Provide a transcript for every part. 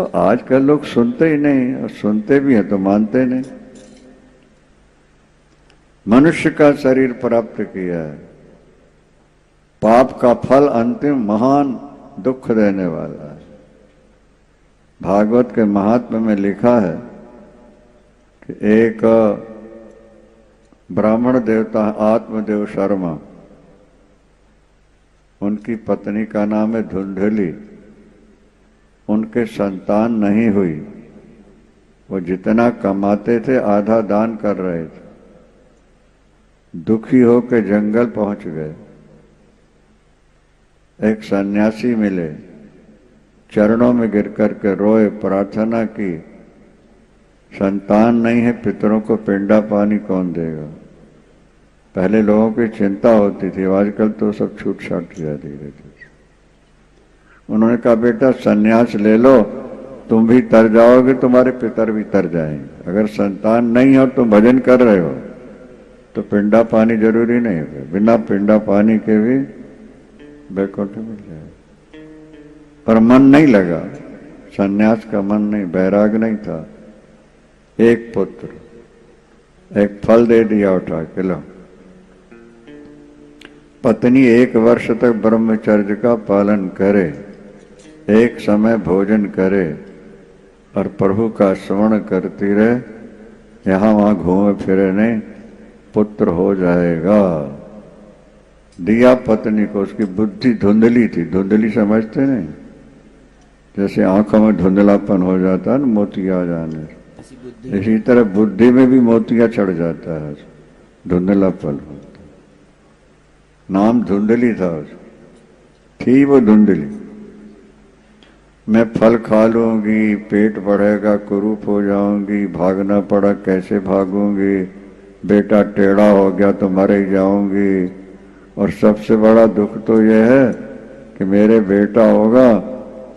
आजकल लोग सुनते ही नहीं, और सुनते भी हैं तो मानते नहीं। मनुष्य का शरीर प्राप्त किया है, पाप का फल अंतिम महान दुख देने वाला है। भागवत के महात्म्य में लिखा है कि एक ब्राह्मण देवता आत्मदेव शर्मा, उनकी पत्नी का नाम है धुंधली, उनके संतान नहीं हुई। वो जितना कमाते थे आधा दान कर रहे थे। दुखी होकर जंगल पहुंच गए। एक सन्यासी मिले, चरणों में गिर कर के रोए, प्रार्थना की, संतान नहीं है, पितरों को पिंडा पानी कौन देगा। पहले लोगों की चिंता होती थी, आजकल तो सब छूट छाट गया धीरे धीरे। उन्होंने कहा बेटा सन्यास ले लो, तुम भी तर जाओगे, तुम्हारे पितर भी तर जाएंगे। अगर संतान नहीं हो, तुम भजन कर रहे हो, तो पिंडा पानी जरूरी नहीं है, बिना पिंडा पानी के भी बैकुंठ मिल जाए। पर मन नहीं लगा, सन्यास का मन नहीं, बैराग नहीं था। एक पुत्र, एक फल दे दिया उठा के, लो। पत्नी 1 वर्ष तक ब्रह्मचर्य का पालन करे, एक समय भोजन करे और प्रभु का स्मरण करती रहे, यहां वहां घूमे फिरे नहीं, पुत्र हो जाएगा। दिया पत्नी को, उसकी बुद्धि धुंधली थी, धुंधली समझते नहीं, जैसे आंखों में धुंधलापन हो जाता है ना मोतिया जाने, इसी तरह बुद्धि में भी मोतिया चढ़ जाता है, धुंधलापन होता। नाम धुंधली था उसको, थी वो धुंधली। मैं फल खा लूंगी, पेट बढ़ेगा, कुरूप हो जाऊंगी, भागना पड़ा कैसे भागूंगी, बेटा टेढ़ा हो गया तो मर ही जाऊंगी, और सबसे बड़ा दुख तो यह है कि मेरे बेटा होगा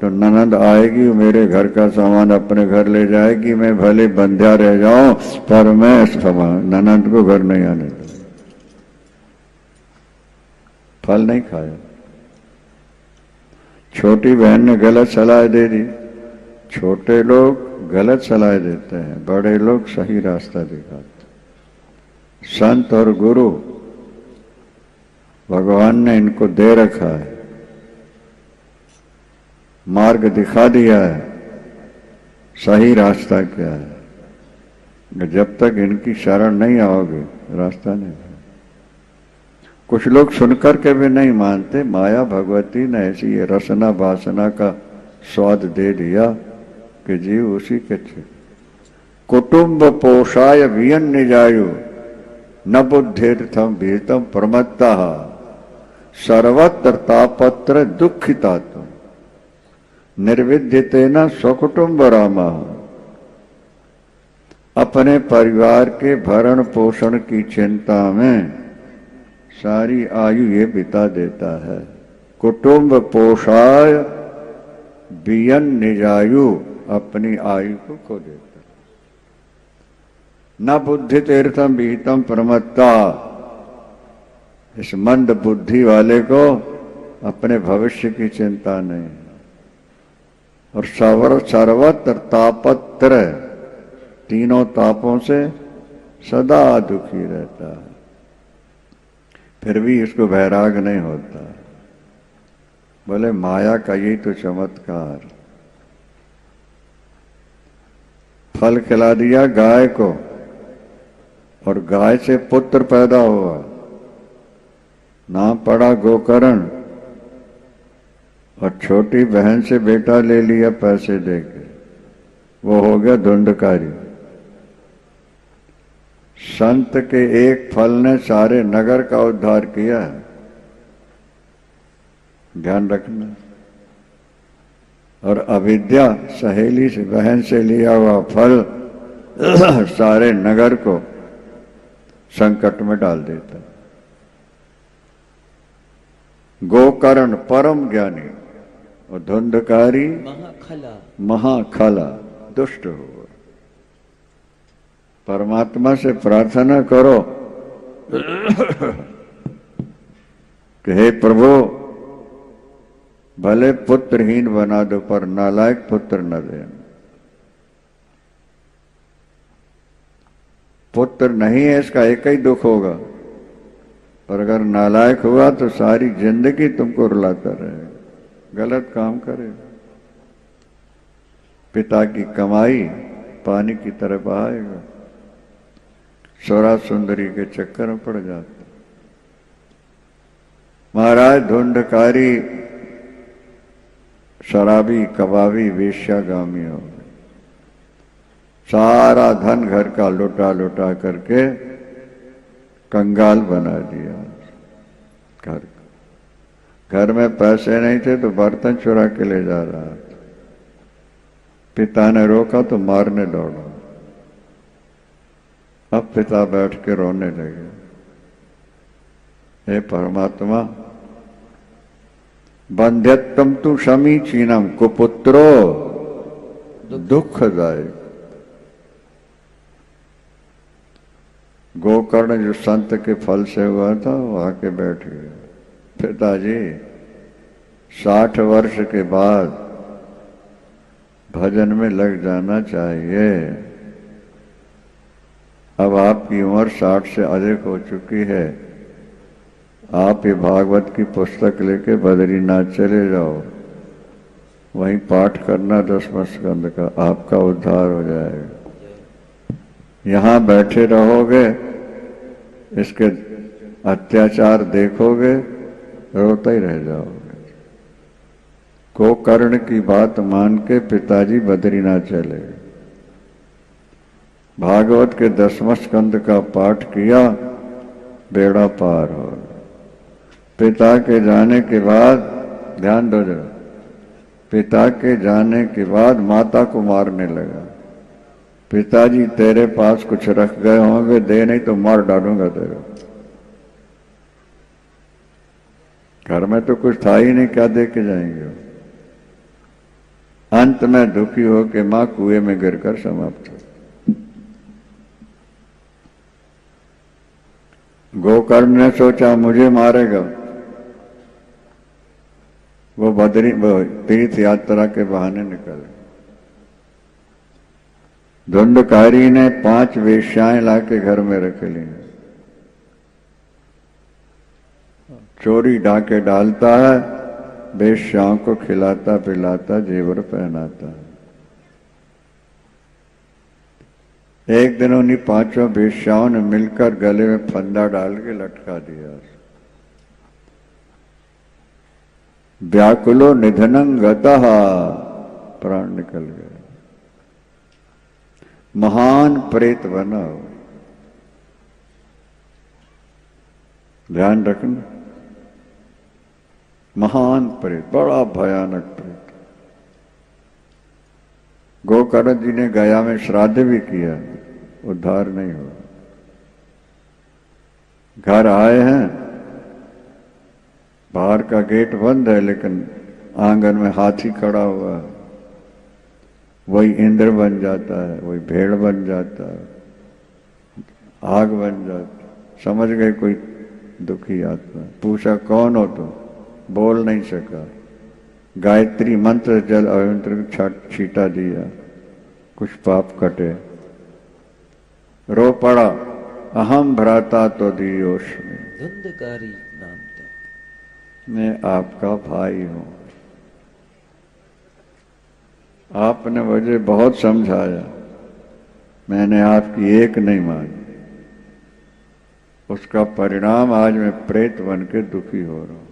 तो ननद आएगी, मेरे घर का सामान अपने घर ले जाएगी, मैं भले बंध्या रह जाऊं पर मैं ननद को घर नहीं आने दूं। फल नहीं खाया। छोटी बहन ने गलत सलाह दे दी। छोटे लोग गलत सलाह देते हैं, बड़े लोग सही रास्ता दिखाते। संत और गुरु भगवान ने इनको दे रखा है, मार्ग दिखा दिया है, सही रास्ता क्या है। जब तक इनकी शरण नहीं आओगे रास्ता नहीं। कुछ लोग सुनकर के भी नहीं मानते। माया भगवती ने ऐसी ये रसना वासना का स्वाद दे दिया कि जीव उसी के थे। कुटुंब पोषाय वियन निजायु न बुद्धिर्थम भीतम प्रमत्ता सर्वत्र तापत्र दुखिता तुम निर्विद्यतेन स्वकुटुंब रामा। अपने परिवार के भरण पोषण की चिंता में सारी आयु ये बिता देता है। कुटुंब पोषाय वियन निजायु, अपनी आयु को खो देता। न बुद्धि तीर्थम विहितम प्रमत्ता, इस मंद बुद्धि वाले को अपने भविष्य की चिंता नहीं। और सर्वत्र तापत्र, तीनों तापों से सदा दुखी रहता है, फिर भी इसको वैराग नहीं होता। बोले माया का यही तो चमत्कार। फल खिला दिया गाय को, और गाय से पुत्र पैदा हुआ, नाम पड़ा गोकर्ण। और छोटी बहन से बेटा ले लिया पैसे देके, वो हो गया धुंधकारी। संत के एक फल ने सारे नगर का उद्धार किया है, ध्यान रखना। और अविद्या सहेली से, बहन से लिया हुआ फल सारे नगर को संकट में डाल देता। गोकर्ण परम ज्ञानी और धुंधकारी महाखला दुष्ट हो। परमात्मा से प्रार्थना करो कि हे प्रभु भले पुत्रहीन बना दो पर नालायक पुत्र न देना। पुत्र नहीं है इसका एक ही दुख होगा, और अगर नालायक हुआ तो सारी जिंदगी तुमको रुलाता रहेगा, गलत काम करेगा, पिता की कमाई पानी की तरह बहाएगा, स्वरा सुंदरी के चक्कर में पड़ जाता। महाराज धुंधकारी शराबी कबाबी वेश्यागामी हो गए, सारा धन घर का लुटा लुटा करके कंगाल बना दिया। घर में पैसे नहीं थे तो बर्तन चुरा के ले जा रहा था, पिता ने रोका तो मारने दौड़ा। अब पिता बैठ के रोने लगे, हे परमात्मा, बंध्यत्वम तु समीचीनम कुपुत्रो दुखदायक। गोकर्ण जो संत के फल से हुआ था वो आके बैठ गया। पिताजी 60 वर्ष के बाद भजन में लग जाना चाहिए, अब आपकी उम्र 60 से अधिक हो चुकी है, आप ये भागवत की पुस्तक लेके बद्रीनाथ चले जाओ, वहीं पाठ करना 10वें स्कंद का, आपका उद्धार हो जाएगा। यहाँ बैठे रहोगे, इसके अत्याचार देखोगे, रोते ही रह जाओगे। गोकर्ण की बात मान के पिताजी बद्रीनाथ चले, भागवत के 10वें स्कंद का पाठ किया, बेड़ा पार हो। पिता के जाने के बाद, ध्यान दो जरा, पिता के जाने के बाद माता को मारने लगा। पिताजी तेरे पास कुछ रख गए होंगे, दे नहीं तो मार डालूंगा तेरे। घर में तो कुछ था ही नहीं, क्या दे के जाएंगे। अंत में दुखी हो के मां कुएं में गिरकर समाप्त हो। गोकर्ण ने सोचा मुझे मारेगा, वो तीर्थ यात्रा के बहाने निकल। धुंधकारी ने 5 वेश्याएं लाके घर में रख ली, चोरी डाके डालता है, वेश्याओं को खिलाता पिलाता जेवर पहनाता। एक दिन उन्हीं 5 वेश्याओं ने मिलकर गले में फंदा डाल के लटका दिया। व्याकुलो निधनं गतः, प्राण निकल गया। महान प्रेत बना, ध्यान रखना, महान प्रेत, बड़ा भयानक प्रेत। गोकर्ण जी ने गया में श्राद्ध भी किया, उद्धार नहीं हुआ। घर आए हैं, बाहर का गेट बंद है, लेकिन आंगन में हाथी खड़ा हुआ है। वही इंद्र बन जाता है, वही भेड़ बन जाता है, आग बन जाता है। समझ गए कोई दुखी आत्मा। पूछा कौन हो तुम? बोल नहीं सका। गायत्री मंत्र जल अभिमंत्र छीटा दिया, कुछ पाप कटे। रो पड़ा, अहम भ्राता तो दियोष्मि, धुंधकारी नाम था, मैं आपका भाई हूं। आपने मुझे बहुत समझाया, मैंने आपकी एक नहीं मानी। उसका परिणाम आज मैं प्रेत बन के दुखी हो रहा हूं।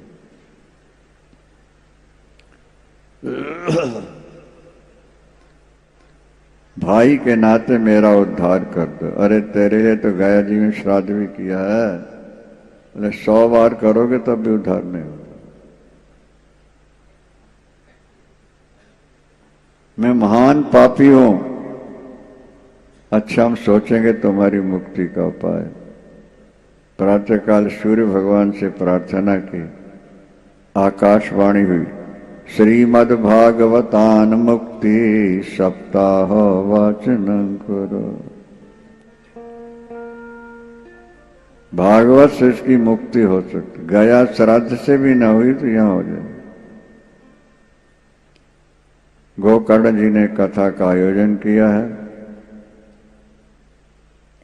भाई के नाते मेरा उद्धार कर दो। अरे तेरे लिए तो गया जी में श्राद्ध भी किया है, 100 बार करोगे तब भी उद्धार नहीं होगा। मैं महान पापी हूं। अच्छा, हम सोचेंगे तुम्हारी मुक्ति का उपाय। प्रातःकाल सूर्य भगवान से प्रार्थना की, आकाशवाणी हुई, श्रीमद् भागवतान मुक्ति सप्ताह वाचनं करो। भागवत से इसकी मुक्ति हो सकती, गया श्राद्ध से भी ना हुई तो यहां हो जाए। गोकर्ण जी ने कथा का आयोजन किया है।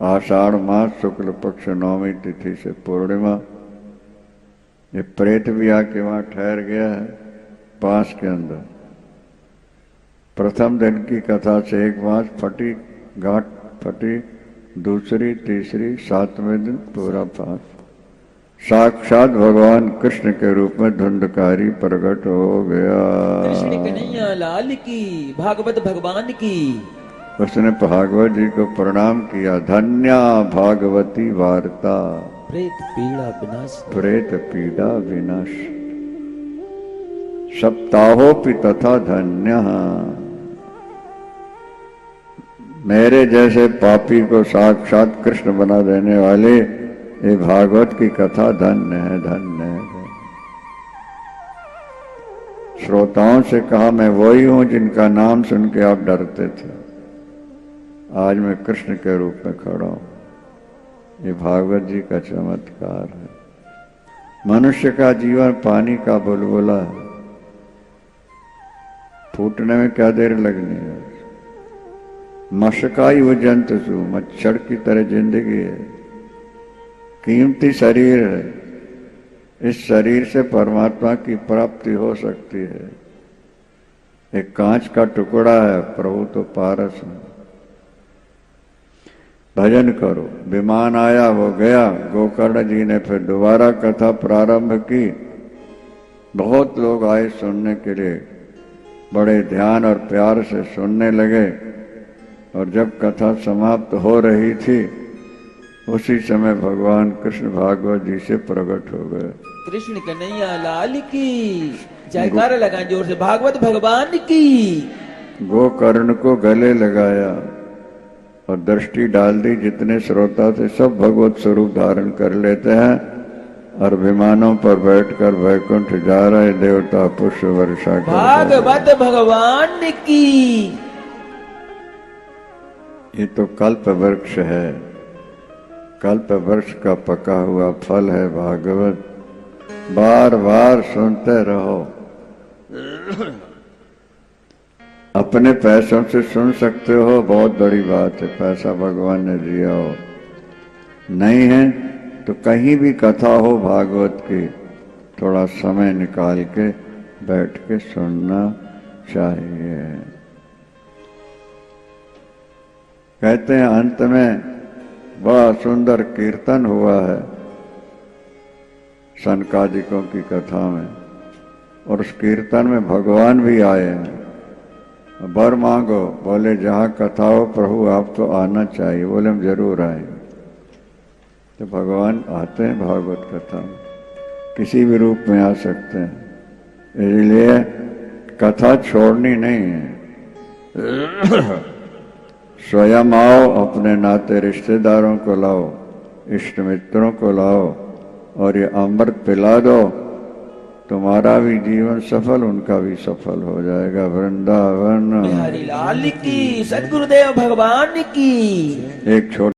आषाढ़ मास शुक्ल पक्ष नवमी तिथि से पूर्णिमा। ये प्रेत भी आके वहां ठहर गया है पास के अंदर। प्रथम दिन की कथा से एक मास फटी, घाट फटी, दूसरी तीसरी 7वें दिन पूरा पास। साक्षात भगवान कृष्ण के रूप में धुंधकारी प्रकट हो गया। कृष्ण कन्हैया लाल की, भागवत भगवान की। उसने भागवत जी को प्रणाम किया। धन्या भागवती वार्ता, प्रेत पीड़ा विनाश। प्रेत पीड़ा विनाश, सप्ताहोपि तथा धन्य। मेरे जैसे पापी को साक्षात कृष्ण बना देने वाले ये भागवत की कथा धन्य है, धन्य है। श्रोताओं से कहा मैं वही हूं जिनका नाम सुन के आप डरते थे। आज मैं कृष्ण के रूप में खड़ा हूं। ये भागवत जी का चमत्कार है। मनुष्य का जीवन पानी का बुलबुला है, फूटने में क्या देर लगनी है। मशकाई वो जंतु सु, मच्छर की तरह जिंदगी है। कीमती शरीर है। इस शरीर से परमात्मा की प्राप्ति हो सकती है। एक कांच का टुकड़ा है, प्रभु तो पारस है। भजन करो। विमान आया वो गया। गोकर्ण जी ने फिर दोबारा कथा प्रारंभ की। बहुत लोग आए सुनने के लिए, बड़े ध्यान और प्यार से सुनने लगे। और जब कथा समाप्त हो रही थी उसी समय भगवान कृष्ण भागवत जी से प्रकट हो गए। कृष्ण कन्हैया लाल की, जयकारा लगाएं जोर से, भागवत भगवान की। गोकर्ण को गले लगाया और दृष्टि डाल दी। जितने श्रोता थे सब भगवत स्वरूप धारण कर लेते हैं और विमानों पर बैठकर वैकुंठ जा रहे देवता पुष्प वर्षा कर। भागवत भगवान की। ये तो कल्प वृक्ष है। कल्प वृक्ष का पका हुआ फल है भागवत। बार बार सुनते रहो। अपने पैसों से सुन सकते हो, बहुत बड़ी बात है। पैसा भगवान ने दिया हो, नहीं है तो कहीं भी कथा हो भागवत की, थोड़ा समय निकाल के बैठ के सुनना चाहिए। कहते हैं अंत में बड़ा सुंदर कीर्तन हुआ है सनकादिकों की कथा में। और उस कीर्तन में भगवान भी आए हैं। वर मांगो, बोले जहाँ कथा हो प्रभु आप तो आना चाहिए। बोले हम जरूर आएंगे। तो भगवान आते हैं भागवत कथा में, किसी भी रूप में आ सकते हैं। इसलिए कथा छोड़नी नहीं है। स्वयं आओ, अपने नाते रिश्तेदारों को लाओ, इष्ट मित्रों को लाओ और ये अमृत पिला दो। तुम्हारा भी जीवन सफल, उनका भी सफल हो जाएगा। वृंदावन बिहारी लाल की, सद्गुरुदेव भगवान की। एक छोटा